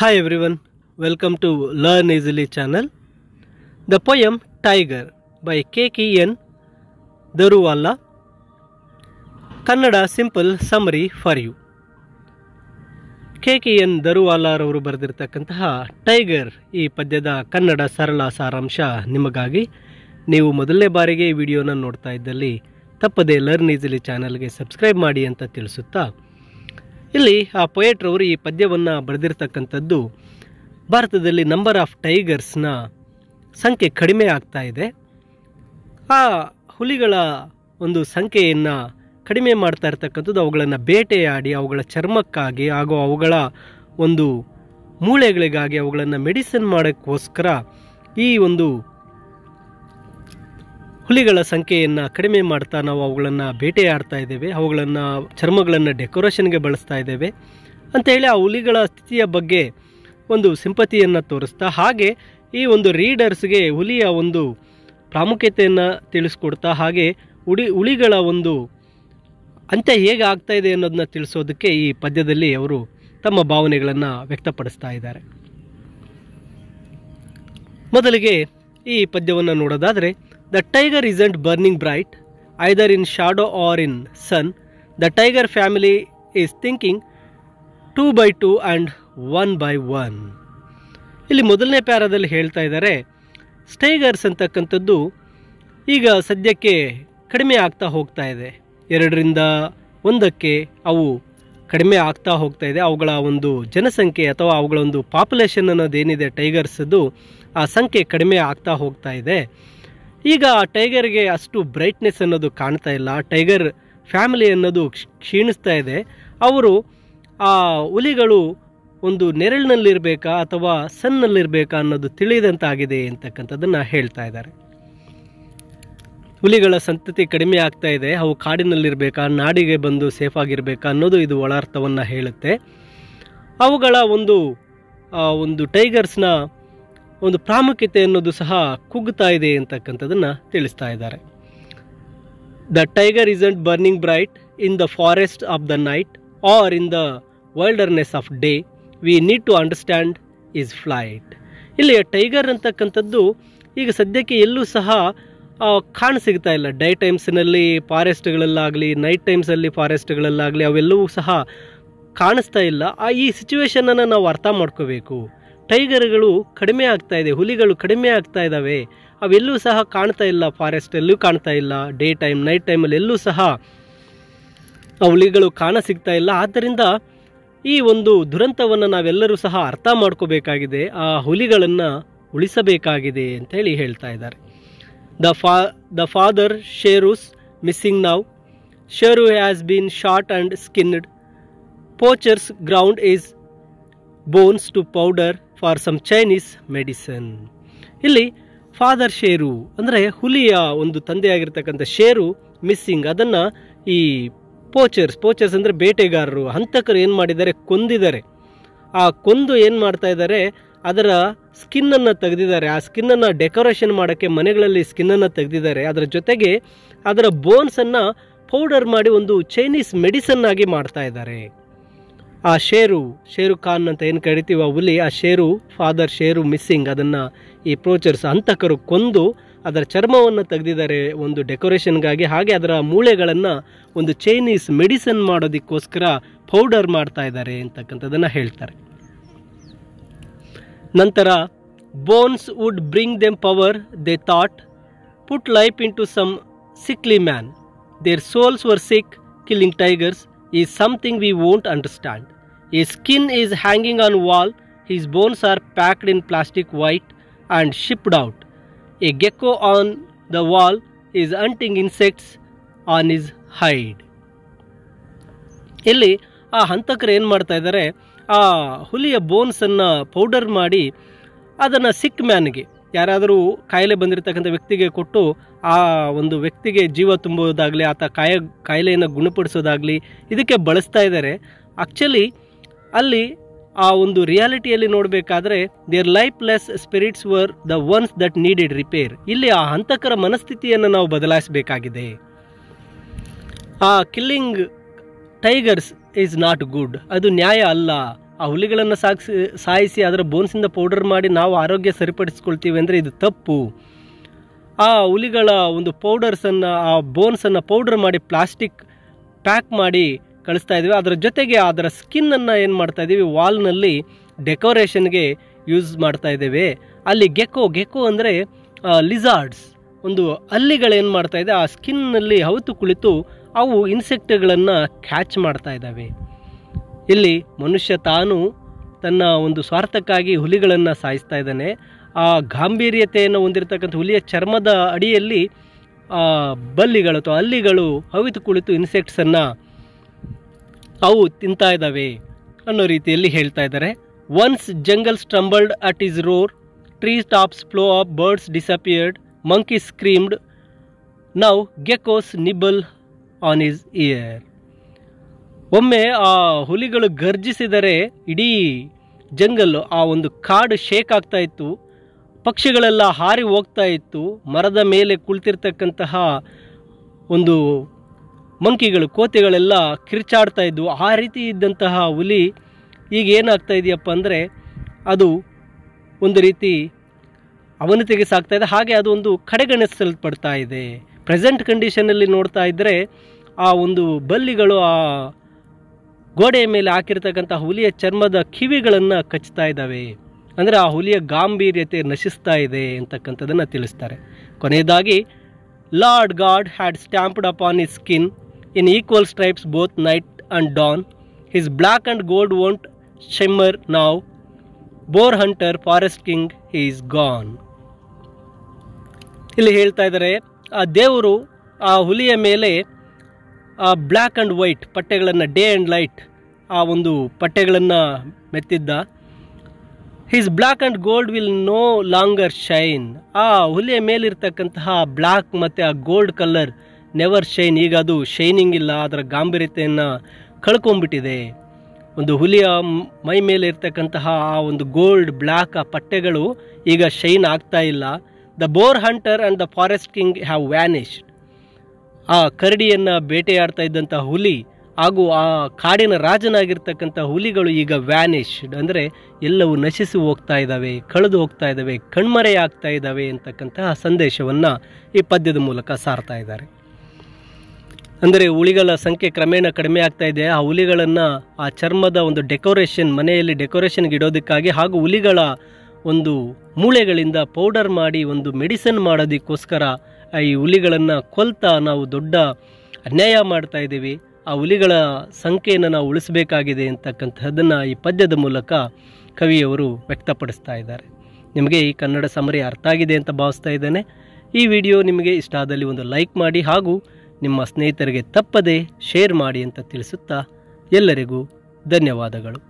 Hi everyone, welcome to Learn Easily channel. The poem Tiger by K.K.N. Daruwalla. Kannada simple summary for you. K.K.N. Daruwalla ರವರು ಬರೆದಿರತಕ್ಕಂತಹ tiger ಈ ಪದ್ಯದ ಕನ್ನಡ ಸರಳ ಸಾರಾಂಶ ನಿಮಗಾಗಿ. ನೀವು ಮೊದಲನೇ ಬಾರಿಗೆ ಈ ವಿಡಿಯೋನ ನೋಡ್ತಾ ಇದ್ದಲ್ಲಿ ತಪ್ಪದೆ ಲರ್ನ್ ಈಸಿಲಿ ಚಾನಲ್ಗೆ ಸಬ್ಸ್ಕ್ರೈಬ್ ಮಾಡಿ ಅಂತ ತಿಳಿಸುತ್ತಾ, ಇಲ್ಲಿ ಆ ಪೊಯೆಟ್ರವರು ಈ ಪದ್ಯವನ್ನು ಬರೆದಿರ್ತಕ್ಕಂಥದ್ದು ಭಾರತದಲ್ಲಿ ನಂಬರ್ ಆಫ್ ಟೈಗರ್ಸ್ನ ಸಂಖ್ಯೆ ಕಡಿಮೆ ಆಗ್ತಾ ಇದೆ. ಆ ಹುಲಿಗಳ ಒಂದು ಸಂಖ್ಯೆಯನ್ನು ಕಡಿಮೆ ಮಾಡ್ತಾ ಇರ್ತಕ್ಕಂಥದ್ದು ಅವುಗಳನ್ನು ಬೇಟೆಯಾಡಿ ಅವುಗಳ ಚರ್ಮಕ್ಕಾಗಿ ಹಾಗೂ ಅವುಗಳ ಒಂದು ಮೂಳೆಗಳಿಗಾಗಿ ಅವುಗಳನ್ನು ಮೆಡಿಸಿನ್ ಮಾಡೋಕ್ಕೋಸ್ಕರ ಈ ಒಂದು ಹುಲಿಗಳ ಸಂಖ್ಯೆಯನ್ನು ಕಡಿಮೆ ಮಾಡ್ತಾ ನಾವು ಅವುಗಳನ್ನು ಬೇಟೆಯಾಡ್ತಾ ಇದ್ದೇವೆ, ಅವುಗಳನ್ನು ಚರ್ಮಗಳನ್ನು ಡೆಕೋರೇಷನ್ಗೆ ಬಳಸ್ತಾ ಇದ್ದೇವೆ ಅಂಥೇಳಿ ಆ ಹುಲಿಗಳ ಸ್ಥಿತಿಯ ಬಗ್ಗೆ ಒಂದು ಸಿಂಪತಿಯನ್ನು ತೋರಿಸ್ತಾ, ಹಾಗೆ ಈ ಒಂದು ರೀಡರ್ಸ್ಗೆ ಹುಲಿಯ ಒಂದು ಪ್ರಾಮುಖ್ಯತೆಯನ್ನು ತಿಳಿಸ್ಕೊಡ್ತಾ, ಹಾಗೆ ಹುಲಿಗಳ ಒಂದು ಅಂತ್ಯ ಹೇಗೆ ಆಗ್ತಾ ಇದೆ ಅನ್ನೋದನ್ನ ತಿಳಿಸೋದಕ್ಕೆ ಈ ಪದ್ಯದಲ್ಲಿ ಅವರು ತಮ್ಮ ಭಾವನೆಗಳನ್ನು ವ್ಯಕ್ತಪಡಿಸ್ತಾ ಇದ್ದಾರೆ. ಮೊದಲಿಗೆ ಈ ಪದ್ಯವನ್ನು ನೋಡೋದಾದರೆ, The tiger isn't burning bright, either in shadow or in sun. The tiger family is thinking 2 by 2 and 1 by 1. ಇಲ್ಲಿ ಮೊದಲನೇ ಪ್ಯಾರಾದಲ್ಲಿ ಹೇಳ್ತಾ ಇದ್ದಾರೆ, ಟೈಗರ್ಸ್ ಅಂತಕ್ಕಂಥದ್ದು ಈಗ ಸದ್ಯಕ್ಕೆ ಕಡಿಮೆ ಆಗ್ತಾ ಹೋಗ್ತಾ ಇದೆ. 2ರಿಂದ 1ಕ್ಕೆ ಅವು ಕಡಿಮೆ ಆಗ್ತಾ ಹೋಗ್ತಾ ಇದೆ. ಅವುಗಳ ಒಂದು ಜನಸಂಖ್ಯೆ ಅಥವಾ ಅವುಗಳ ಒಂದು ಪಾಪ್ಯುಲೇಷನ್ ಅನ್ನೋದೇನಿದೆ ಟೈಗರ್ಸದ್ದು, ಆ ಸಂಖ್ಯೆ ಕಡಿಮೆ ಆಗ್ತಾ ಹೋಗ್ತಾ ಇದೆ. ಈಗ ಟೈಗರ್ಗೆ ಅಷ್ಟು ಬ್ರೈಟ್ನೆಸ್ ಅನ್ನೋದು ಕಾಣ್ತಾ ಇಲ್ಲ. ಟೈಗರ್ ಫ್ಯಾಮಿಲಿ ಅನ್ನೋದು ಕ್ಷೀಣಿಸ್ತಾ ಇದೆ. ಅವರು ಆ ಹುಲಿಗಳು ಒಂದು ನೆರಳಿನಲ್ಲಿರಬೇಕಾ ಅಥವಾ ಸನ್ನಲ್ಲಿರಬೇಕಾ ಅನ್ನೋದು ತಿಳಿದಂತಾಗಿದೆ ಅಂತಕ್ಕಂಥದ್ದನ್ನು ಹೇಳ್ತಾ ಇದ್ದಾರೆ. ಹುಲಿಗಳ ಸಂತತಿ ಕಡಿಮೆ ಆಗ್ತಾ ಇದೆ, ಅವು ಕಾಡಿನಲ್ಲಿರಬೇಕಾ ನಾಡಿಗೆ ಬಂದು ಸೇಫ್ ಆಗಿರಬೇಕಾ ಅನ್ನೋದು ಇದು ಒಳಾರ್ಥವನ್ನು ಹೇಳುತ್ತೆ. ಅವುಗಳ ಒಂದು ಟೈಗರ್ಸ್ನ ಒಂದು ಪ್ರಾಮುಖ್ಯತೆ ಅನ್ನೋದು ಸಹ ಕುಗ್ಗುತ್ತಾ ಇದೆ ಅಂತಕ್ಕಂಥದ್ದನ್ನು ತಿಳಿಸ್ತಾ ಇದ್ದಾರೆ. The tiger isn't burning bright in the forest of the night or in the wilderness of day. We need to understand is flight. ಇಲ್ಲಿ ಟೈಗರ್ ಅಂತಕ್ಕಂಥದ್ದು ಈಗ ಸದ್ಯಕ್ಕೆ ಎಲ್ಲೂ ಸಹ ಕಾಣಸಿಗ್ತಾ ಇಲ್ಲ. ಡೇ ಟೈಮ್ಸ್ನಲ್ಲಿ ಫಾರೆಸ್ಟ್ಗಳಲ್ಲಾಗಲಿ ನೈಟ್ ಟೈಮ್ಸಲ್ಲಿ ಫಾರೆಸ್ಟ್ಗಳಲ್ಲಾಗಲಿ ಅವೆಲ್ಲವೂ ಸಹ ಕಾಣಿಸ್ತಾ ಇಲ್ಲ. ಈ ಸಿಚುವೇಶನನ್ನು ನಾವು ಅರ್ಥ ಮಾಡ್ಕೋಬೇಕು. ಟೈಗರ್ಗಳು ಕಡಿಮೆ ಆಗ್ತಾ ಇದೆ, ಹುಲಿಗಳು ಕಡಿಮೆ ಆಗ್ತಾ ಇದ್ದಾವೆ, ಅವೆಲ್ಲೂ ಸಹ ಕಾಣ್ತಾ ಇಲ್ಲ, ಫಾರೆಸ್ಟಲ್ಲೂ ಕಾಣ್ತಾ ಇಲ್ಲ, ಡೇ ಟೈಮ್ ನೈಟ್ ಟೈಮಲ್ಲಿ ಎಲ್ಲೂ ಸಹ ಆ ಹುಲಿಗಳು ಕಾಣ ಸಿಗ್ತಾ ಇಲ್ಲ. ಆದ್ದರಿಂದ ಈ ಒಂದು ದುರಂತವನ್ನು ನಾವೆಲ್ಲರೂ ಸಹ ಅರ್ಥ ಮಾಡ್ಕೋಬೇಕಾಗಿದೆ, ಆ ಹುಲಿಗಳನ್ನು ಉಳಿಸಬೇಕಾಗಿದೆ ಅಂತೇಳಿ ಹೇಳ್ತಾ ಇದ್ದಾರೆ. The father Sheru's missing now. Sheru has been shot and skinned. Poachers ground his bones to powder for some Chinese medicine. ಇಲ್ಲಿ ಫಾದರ್ ಶೇರು ಅಂದರೆ ಹುಲಿಯ ಒಂದು ತಂದೆಯಾಗಿರ್ತಕ್ಕಂಥ ಶೇರು ಮಿಸ್ಸಿಂಗ್, ಅದನ್ನು ಈ ಪೋಚರ್ಸ್ ಅಂದರೆ ಬೇಟೆಗಾರರು, ಹಂತಕರು ಏನು ಮಾಡಿದ್ದಾರೆ, ಕೊಂದಿದ್ದಾರೆ. ಆ ಕೊಂದು ಏನು ಮಾಡ್ತಾ ಇದ್ದಾರೆ, ಅದರ ಸ್ಕಿನ್ನನ್ನು ತೆಗೆದಿದ್ದಾರೆ. ಆ ಸ್ಕಿನ್ನನ್ನು ಡೆಕೋರೇಷನ್ ಮಾಡೋಕ್ಕೆ ಮನೆಗಳಲ್ಲಿ ಸ್ಕಿನ್ನನ್ನು ತೆಗೆದಿದ್ದಾರೆ. ಅದರ ಜೊತೆಗೆ ಅದರ ಬೋನ್ಸನ್ನು ಪೌಡರ್ ಮಾಡಿ ಒಂದು ಚೈನೀಸ್ ಮೆಡಿಸನ್ ಆಗಿ ಮಾಡ್ತಾ ಇದ್ದಾರೆ. ಆ ಶೇರು ಖಾನ್ ಅಂತ ಏನು ಕರಿತೀವಿ, ಆ ಹುಲಿ, ಆ ಫಾದರ್ ಶೇರು ಮಿಸ್ಸಿಂಗ್, ಅದನ್ನು ಈ ಪೋಚರ್ಸ್ ಹಂತಕರು ಕೊಂದು ಅದರ ಚರ್ಮವನ್ನು ತೆಗೆದಿದ್ದಾರೆ ಒಂದು ಡೆಕೋರೇಷನ್ಗಾಗಿ. ಹಾಗೆ ಅದರ ಮೂಳೆಗಳನ್ನು ಒಂದು ಚೈನೀಸ್ ಮೆಡಿಸನ್ ಮಾಡೋದಕ್ಕೋಸ್ಕರ ಪೌಡರ್ ಮಾಡ್ತಾ ಇದ್ದಾರೆ ಅಂತಕ್ಕಂಥದ್ದನ್ನು ಹೇಳ್ತಾರೆ. ನಂತರ bones would bring them power, they thought, put life into some sickly man. Their souls were sick. Killing tigers is something we won't understand. His skin is hanging on wall, his bones are packed in plastic white and shipped out. A gecko on the wall is hunting insects on his hide. ಇಲ್ಲಿ ಆ ಹಂತಕರು ಏನು ಮಾಡ್ತಾ ಇದ್ದಾರೆ, ಆ ಹುಲಿಯ ಬೋನ್ಸನ್ನು powder ಮಾಡಿ ಅದನ್ನು ಸಿಕ್ ಮ್ಯಾನ್ಗೆ, ಯಾರಾದರೂ ಕಾಯಿಲೆ ಬಂದಿರತಕ್ಕಂಥ ವ್ಯಕ್ತಿಗೆ ಕೊಟ್ಟು ಆ ಒಂದು ವ್ಯಕ್ತಿಗೆ ಜೀವ ತುಂಬುವುದಾಗಲಿ, ಆತ ಕಾಯಿಲೆಯನ್ನು ಗುಣಪಡಿಸೋದಾಗಲಿ ಇದಕ್ಕೆ ಬಳಸ್ತಾ ಇದ್ದಾರೆ. ಆ್ಯಕ್ಚುಲಿ ಅಲ್ಲಿ ಆ ಒಂದು ರಿಯಾಲಿಟಿಯಲ್ಲಿ ನೋಡಬೇಕಾದ್ರೆ there lifeless spirits were the ones that needed repair. ಇಲ್ಲಿ ಆ ಹಂತಕರ ಮನಸ್ಥಿತಿಯನ್ನು ನಾವು ಬದಲಾಯಿಸಬೇಕಾಗಿದೆ. ಆ killing tigers is not good, ಅದು ನ್ಯಾಯ ಅಲ್ಲ. ಆ ಹುಲಿಗಳನ್ನು ಸಾಯಿಸಿ ಅದರ ಬೋನ್ಸಿಂದ ಪೌಡರ್ ಮಾಡಿ ನಾವು ಆರೋಗ್ಯ ಸರಿಪಡಿಸ್ಕೊಳ್ತೀವಿ ಅಂದರೆ ಇದು ತಪ್ಪು. ಆ ಹುಲಿಗಳ ಒಂದು ಪೌಡರ್ಸನ್ನು, ಆ ಬೋನ್ಸನ್ನು ಪೌಡರ್ ಮಾಡಿ ಪ್ಲಾಸ್ಟಿಕ್ ಪ್ಯಾಕ್ ಮಾಡಿ ಕಳಿಸ್ತಾ ಇದ್ದೀವಿ. ಅದರ ಜೊತೆಗೆ ಅದರ ಸ್ಕಿನ್ನನ್ನು ಏನು ಮಾಡ್ತಾ ಇದ್ದೀವಿ, ವಾಲ್ನಲ್ಲಿ ಡೆಕೋರೇಷನ್ಗೆ ಯೂಸ್ ಮಾಡ್ತಾ ಇದ್ದೇವೆ. ಅಲ್ಲಿ ಗೆಕೋ ಅಂದರೆ ಲಿಸಾರ್ಡ್ಸ್, ಒಂದು ಹಲ್ಲಿಗಳೇನು ಮಾಡ್ತಾ ಇದೆ, ಆ ಸ್ಕಿನ್ನಲ್ಲಿ ಹೌತು ಕುಳಿತು ಅವು ಇನ್ಸೆಕ್ಟ್ಗಳನ್ನು ಕ್ಯಾಚ್ ಮಾಡ್ತಾ ಇದ್ದಾವೆ. ಇಲ್ಲಿ ಮನುಷ್ಯ ತಾನು ತನ್ನ ಒಂದು ಸ್ವಾರ್ಥಕ್ಕಾಗಿ ಹುಲಿಗಳನ್ನು ಸಾಯಿಸ್ತಾ ಇದ್ದಾನೆ. ಆ ಗಾಂಭೀರ್ಯತೆಯನ್ನು ಹೊಂದಿರತಕ್ಕಂಥ ಹುಲಿಯ ಚರ್ಮದ ಅಡಿಯಲ್ಲಿ ಬಲ್ಲಿಗಳು ಅಥವಾ ಹಲ್ಲಿಗಳು ಹವಿತು ಕುಳಿತು ಇನ್ಸೆಕ್ಟ್ಸನ್ನು ಅವು ತಿಂತಾ ಇದ್ದಾವೆ ಅನ್ನೋ ರೀತಿಯಲ್ಲಿ ಹೇಳ್ತಾ ಇದ್ದಾರೆ. Once jungle trembled at his roar, tree tops flew up, birds disappeared, monkeys screamed, now geckos nibble on his ear. ಒಮ್ಮೆ ಆ ಹುಲಿಗಳು ಗರ್ಜಿಸಿದರೆ ಇಡೀ ಜಂಗಲ್ಲು, ಆ ಒಂದು ಕಾಡು ಶೇಕ್ ಆಗ್ತಾ ಇತ್ತು, ಪಕ್ಷಿಗಳೆಲ್ಲ ಹಾರಿ ಹೋಗ್ತಾ ಇತ್ತು, ಮರದ ಮೇಲೆ ಕುಳಿತಿರ್ತಕ್ಕಂತಹ ಒಂದು ಮಂಕಿಗಳು, ಕೋತಿಗಳೆಲ್ಲ ಕಿರ್ಚಾಡ್ತಾ ಇದ್ವು. ಆ ರೀತಿ ಇದ್ದಂತಹ ಹುಲಿ ಈಗ ಏನಾಗ್ತಾ ಇದೆಯಪ್ಪ ಅಂದರೆ ಅದು ಒಂದು ರೀತಿ ಅವನತಿಗೆ ಸಾಗ್ತಾ ಇದೆ. ಹಾಗೆ ಅದು ಒಂದು ಕಡೆಗಣಿಸಲ್ಪಡ್ತಾ ಇದೆ. ಪ್ರೆಸೆಂಟ್ ಕಂಡೀಷನಲ್ಲಿ ನೋಡ್ತಾ ಇದ್ದರೆ ಆ ಒಂದು ಬಲ್ಲಿಗಳು ಆ ಗೋಡೆಯ ಮೇಲೆ ಹಾಕಿರ್ತಕ್ಕಂಥ ಹುಲಿಯ ಚರ್ಮದ ಕಿವಿಗಳನ್ನು ಕಚ್ತಾ ಇದ್ದಾವೆ. ಅಂದರೆ ಆ ಹುಲಿಯ ಗಾಂಭೀರ್ಯತೆ ನಶಿಸ್ತಾ ಇದೆ ಅಂತಕ್ಕಂಥದ್ದನ್ನು ತಿಳಿಸ್ತಾರೆ. ಕೊನೆಯದಾಗಿ, Lord God had stamped upon his skin in equal stripes both night and dawn, his black and gold won't shimmer now, bore hunter forest king is gone. ಇಲ್ಲಿ ಹೇಳ್ತಾ ಇದ್ದಾರೆ, ಆ ದೇವರು ಆ ಹುಲಿಯ ಮೇಲೆ ಆ ಬ್ಲ್ಯಾಕ್ ಆ್ಯಂಡ್ ವೈಟ್ ಪಟ್ಟೆಗಳನ್ನು, ಡೇ ಆ್ಯಂಡ್ ಲೈಟ್ ಆ ಒಂದು ಪಟ್ಟೆಗಳನ್ನು ಮೆತ್ತಿದ್ದ. His black and gold will no longer shine. ಆ ಹುಲಿಯ ಮೇಲಿರ್ತಕ್ಕಂತಹ ಬ್ಲ್ಯಾಕ್ ಮತ್ತು ಆ ಗೋಲ್ಡ್ ಕಲರ್ ನೆವರ್ ಶೈನ್. ಈಗ ಅದು ಶೈನಿಂಗ್ ಇಲ್ಲ, ಅದರ ಗಾಂಭೀರ್ಯತೆಯನ್ನು ಕಳ್ಕೊಂಡ್ಬಿಟ್ಟಿದೆ. ಒಂದು ಹುಲಿಯ ಮೈ ಮೇಲೆ ಇರ್ತಕ್ಕಂತಹ ಆ ಒಂದು ಗೋಲ್ಡ್ ಬ್ಲ್ಯಾಕ್ ಆ ಪಟ್ಟೆಗಳು ಈಗ ಶೈನ್ ಆಗ್ತಾ ಇಲ್ಲ. The bore hunter and the forest king have vanished. ಆ ಕರಡಿಯನ್ನು ಬೇಟೆಯಾಡ್ತಾ ಇದ್ದಂಥ ಹುಲಿ ಹಾಗೂ ಆ ಕಾಡಿನ ರಾಜನಾಗಿರ್ತಕ್ಕಂಥ ಹುಲಿಗಳು ಈಗ ವ್ಯಾನಿಶ್ಡ್ ಅಂದರೆ ಎಲ್ಲವೂ ನಶಿಸಿ ಹೋಗ್ತಾ ಇದ್ದಾವೆ, ಕಳೆದು ಹೋಗ್ತಾ ಇದ್ದಾವೆ, ಕಣ್ಮರೆಯಾಗ್ತಾ ಇದ್ದಾವೆ ಅಂತಕ್ಕಂತಹ ಸಂದೇಶವನ್ನು ಈ ಪದ್ಯದ ಮೂಲಕ ಸಾರ್ತಾ ಇದ್ದಾರೆ. ಅಂದರೆ ಹುಲಿಗಳ ಸಂಖ್ಯೆ ಕ್ರಮೇಣ ಕಡಿಮೆ ಆಗ್ತಾ ಇದೆ. ಆ ಹುಲಿಗಳನ್ನು ಆ ಚರ್ಮದ ಒಂದು ಡೆಕೋರೇಷನ್, ಮನೆಯಲ್ಲಿ ಡೆಕೋರೇಷನ್ಗೆ ಇಡೋದಕ್ಕಾಗಿ ಹಾಗೂ ಹುಲಿಗಳ ಒಂದು ಮೂಳೆಗಳಿಂದ ಪೌಡರ್ ಮಾಡಿ ಒಂದು ಮೆಡಿಸಿನ್ ಮಾಡೋದಕ್ಕೋಸ್ಕರ ಈ ಹುಲಿಗಳನ್ನು ಕೊಲ್ತಾ ನಾವು ದೊಡ್ಡ ಅನ್ಯಾಯ ಮಾಡ್ತಾ ಇದ್ದೀವಿ. ಆ ಹುಲಿಗಳ ಸಂಖ್ಯೆಯನ್ನು ನಾವು ಉಳಿಸಬೇಕಾಗಿದೆ ಅಂತಕ್ಕಂಥದ್ದನ್ನು ಈ ಪದ್ಯದ ಮೂಲಕ ಕವಿಯವರು ವ್ಯಕ್ತಪಡಿಸ್ತಾ ಇದ್ದಾರೆ. ನಿಮಗೆ ಈ ಕನ್ನಡ ಸಮರಿ ಅರ್ಥ ಆಗಿದೆ ಅಂತ ಭಾವಿಸ್ತಾ ಇದ್ದೇನೆ. ಈ ವಿಡಿಯೋ ನಿಮಗೆ ಇಷ್ಟ ಆದಲ್ಲಿ ಒಂದು ಲೈಕ್ ಮಾಡಿ ಹಾಗೂ ನಿಮ್ಮ ಸ್ನೇಹಿತರಿಗೆ ತಪ್ಪದೇ ಶೇರ್ ಮಾಡಿ ಅಂತ ತಿಳಿಸುತ್ತಾ ಎಲ್ಲರಿಗೂ ಧನ್ಯವಾದಗಳು.